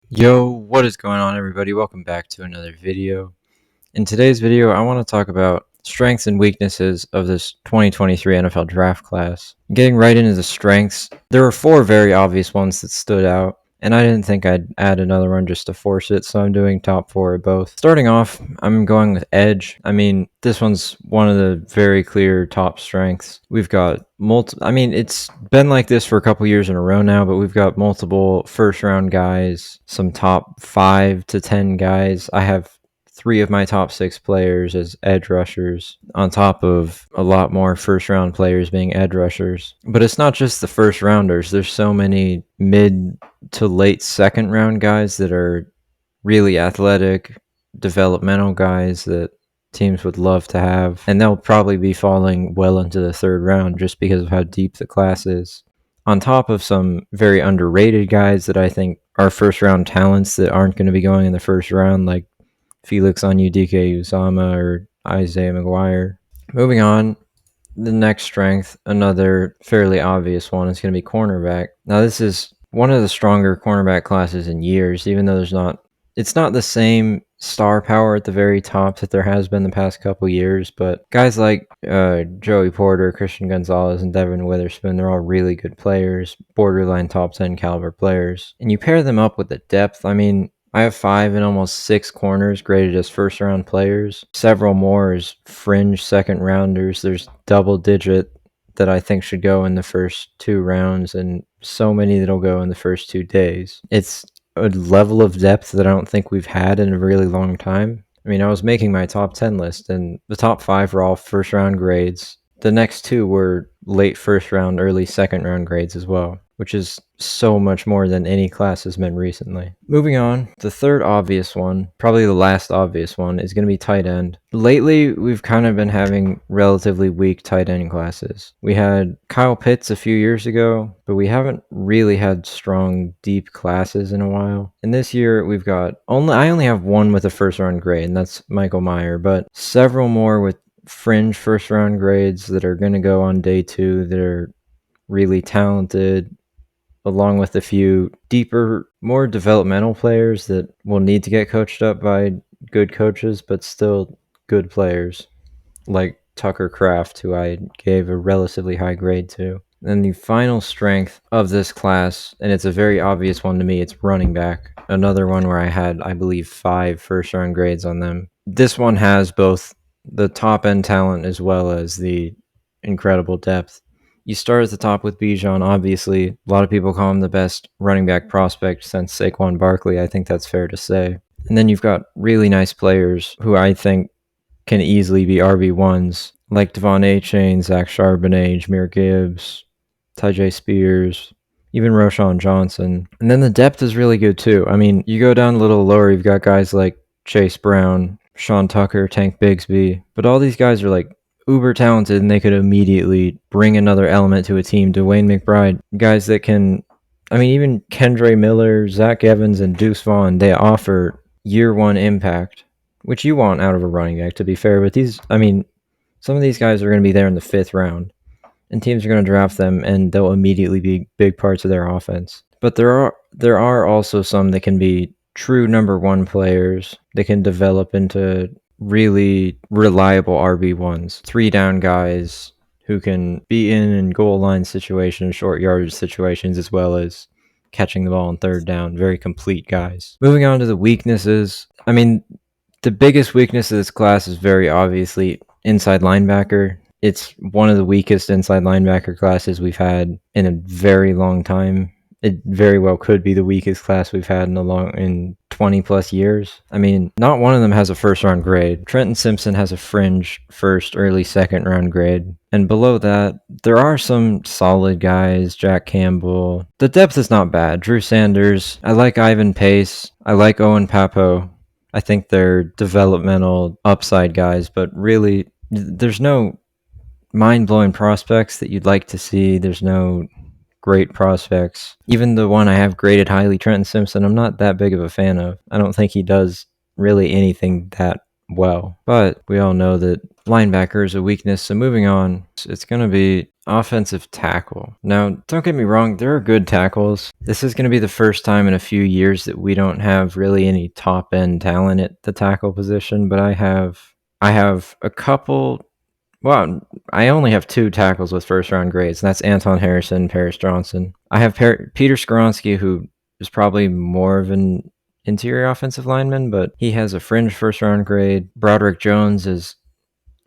Yo, what is going on, everybody? Welcome back to another video. In today's video, I want to talk about strengths and weaknesses of this 2023 NFL draft class. Getting right into the strengths, there were four very obvious ones that stood out, and I didn't think I'd add another one just to force it, so I'm doing top four of both. Starting off, I'm going with edge. This one's one of the very clear top strengths. We've got it's been like this for a couple years in a row now, but we've got multiple first round guys, some top 5 to 10 guys. I have 3 of my top 6 players as edge rushers, on top of a lot more first round players being edge rushers. But it's not just the first rounders. There's so many mid to late second round guys that are really athletic, developmental guys that teams would love to have. And they'll probably be falling well into the third round just because of how deep the class is. On top of some very underrated guys that I think are first round talents that aren't going to be going in the first round, like Felix Onwuzurike-Uzomah or Isaiah McGuire. Moving on, the next strength, another fairly obvious one, is going to be cornerback. Now, this is one of the stronger cornerback classes in years, even though it's not the same star power at the very top that there has been the past couple years, but guys like Joey Porter, Christian Gonzalez, and Devin Witherspoon, they're all really good players, borderline top 10 caliber players. And you pair them up with the depth. I have 5 and almost 6 corners graded as first round players. Several more as fringe second rounders. There's double digit that I think should go in the first 2 rounds, and so many that'll go in the first 2 days. It's a level of depth that I don't think we've had in a really long time. I was making my top 10 list, and the top 5 were all first round grades. The next 2 were late first round, early second round grades as well, which is so much more than any class has been recently. Moving on, the third obvious one, probably the last obvious one, is going to be tight end. Lately, we've kind of been having relatively weak tight end classes. We had Kyle Pitts a few years ago, but we haven't really had strong, deep classes in a while. And this year, I only have one with a first round grade, and that's Michael Mayer, but several more with fringe first round grades that are going to go on day 2 that are really talented, along with a few deeper, more developmental players that will need to get coached up by good coaches, but still good players, like Tucker Kraft, who I gave a relatively high grade to. And the final strength of this class, and it's a very obvious one to me, it's running back. Another one where I had, I believe, 5 first round grades on them. This one has both the top end talent as well as the incredible depth. You start at the top with Bijan, obviously. A lot of people call him the best running back prospect since Saquon Barkley. I think that's fair to say. And then you've got really nice players who I think can easily be RB1s, like Devon Achane, Zach Charbonnet, Jahmyr Gibbs, Tyjae Spears, even Roschon Johnson. And then the depth is really good too. You go down a little lower, you've got guys like Chase Brown, Sean Tucker, Tank Bigsby, but all these guys are like uber talented, and they could immediately bring another element to a team. Dwayne McBride, guys that can, even Kendre Miller, Zach Evans, and Deuce Vaughn, they offer year 1 impact, which you want out of a running back, to be fair. But some of these guys are going to be there in the 5th round, and teams are going to draft them, and they'll immediately be big parts of their offense. But there are also some that can be true number 1 players. They can develop into really reliable RB1s, 3 down guys who can be in goal line situations, short yardage situations, as well as catching the ball on 3rd down. Very complete guys. Moving on to the weaknesses. The biggest weakness of this class is very obviously inside linebacker. It's one of the weakest inside linebacker classes we've had in a very long time. It very well could be the weakest class we've had in 20 plus years. Not one of them has a first round grade. Trenton Simpson has a fringe first, early second round grade. And below that, there are some solid guys, Jack Campbell. The depth is not bad. Drew Sanders. I like Ivan Pace. I like Owen Papo. I think they're developmental upside guys, but really, there's no mind-blowing prospects that you'd like to see. There's no great prospects. Even the one I have graded highly, Trenton Simpson, I'm not that big of a fan of. I don't think he does really anything that well. But we all know that linebacker is a weakness. So moving on, it's going to be offensive tackle. Now, don't get me wrong, there are good tackles. This is going to be the first time in a few years that we don't have really any top end talent at the tackle position, but I have a couple. Well, I only have 2 tackles with first round grades, and that's Anton Harrison and Paris Johnson. I have Peter Skoronski, who is probably more of an interior offensive lineman, but he has a fringe first round grade. Broderick Jones is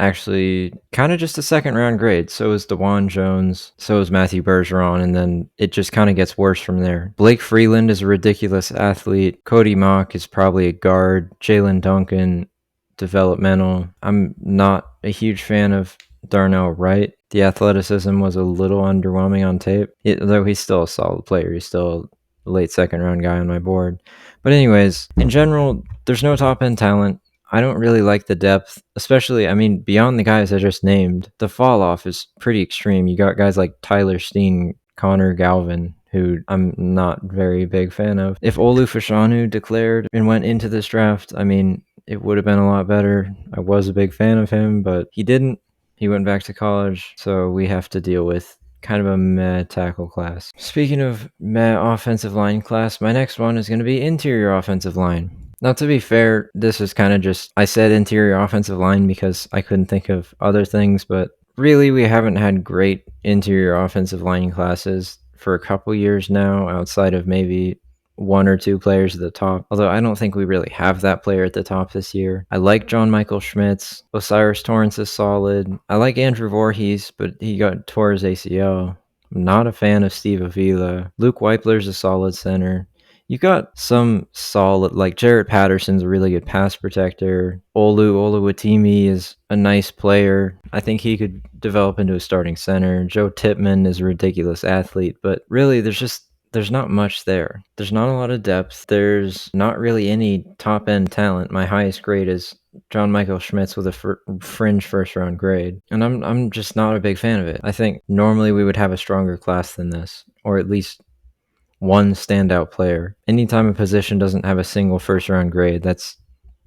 actually kind of just a second round grade. So is DeJuan Jones. So is Matthew Bergeron. And then it just kind of gets worse from there. Blake Freeland is a ridiculous athlete. Cody Mock is probably a guard. Jalen Duncan, developmental. I'm not a huge fan of Darnell Wright. The athleticism was a little underwhelming on tape, though he's still a solid player. He's still a late second round guy on my board. But anyways, in general, there's no top end talent. I don't really like the depth, especially, I mean, beyond the guys I just named, the fall off is pretty extreme. You got guys like Tyler Steen, Connor Galvin, who I'm not very big fan of. If Olu Fashanu declared and went into this draft, I mean, it would have been a lot better. I was a big fan of him, but he didn't. He went back to college, so we have to deal with kind of a meh tackle class. Speaking of meh offensive line class, my next one is going to be interior offensive line. Now, to be fair, this is kind of just, I said interior offensive line because I couldn't think of other things, but really we haven't had great interior offensive line classes for a couple years now, outside of maybe 1 or 2 players at the top. Although I don't think we really have that player at the top this year. I like John Michael Schmitz. O'Cyrus Torrence is solid. I like Andrew Voorhees, but he tore his ACL. I'm not a fan of Steve Avila. Luke Weipler's a solid center. You got some solid, like Jarrett Patterson's a really good pass protector. Oluwatimi is a nice player. I think he could develop into a starting center. Joe Tippmann is a ridiculous athlete, but really there's not much there. There's not a lot of depth. There's not really any top end talent. My highest grade is John Michael Schmitz with a fringe first round grade, and I'm just not a big fan of it. I think normally we would have a stronger class than this, or at least one standout player. Anytime a position doesn't have a single first round grade, that's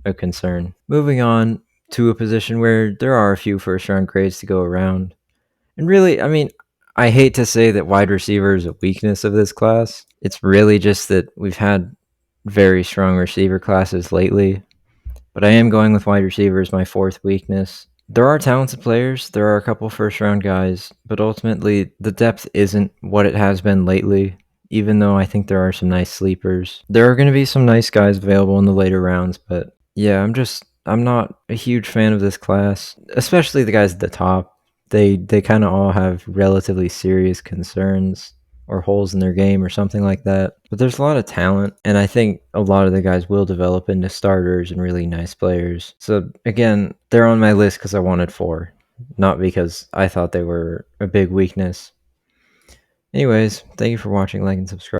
a concern. Moving on to a position where there are a few first round grades to go around. And really, I mean, I hate to say that wide receiver is a weakness of this class. It's really just that we've had very strong receiver classes lately. But I am going with wide receiver as my 4th weakness. There are talented players. There are a couple first round guys. But ultimately, the depth isn't what it has been lately, even though I think there are some nice sleepers. There are going to be some nice guys available in the later rounds. But yeah, I'm not a huge fan of this class, especially the guys at the top. They kind of all have relatively serious concerns or holes in their game or something like that. But there's a lot of talent, and I think a lot of the guys will develop into starters and really nice players. So again, they're on my list because I wanted 4, not because I thought they were a big weakness. Anyways, thank you for watching, like, and subscribe.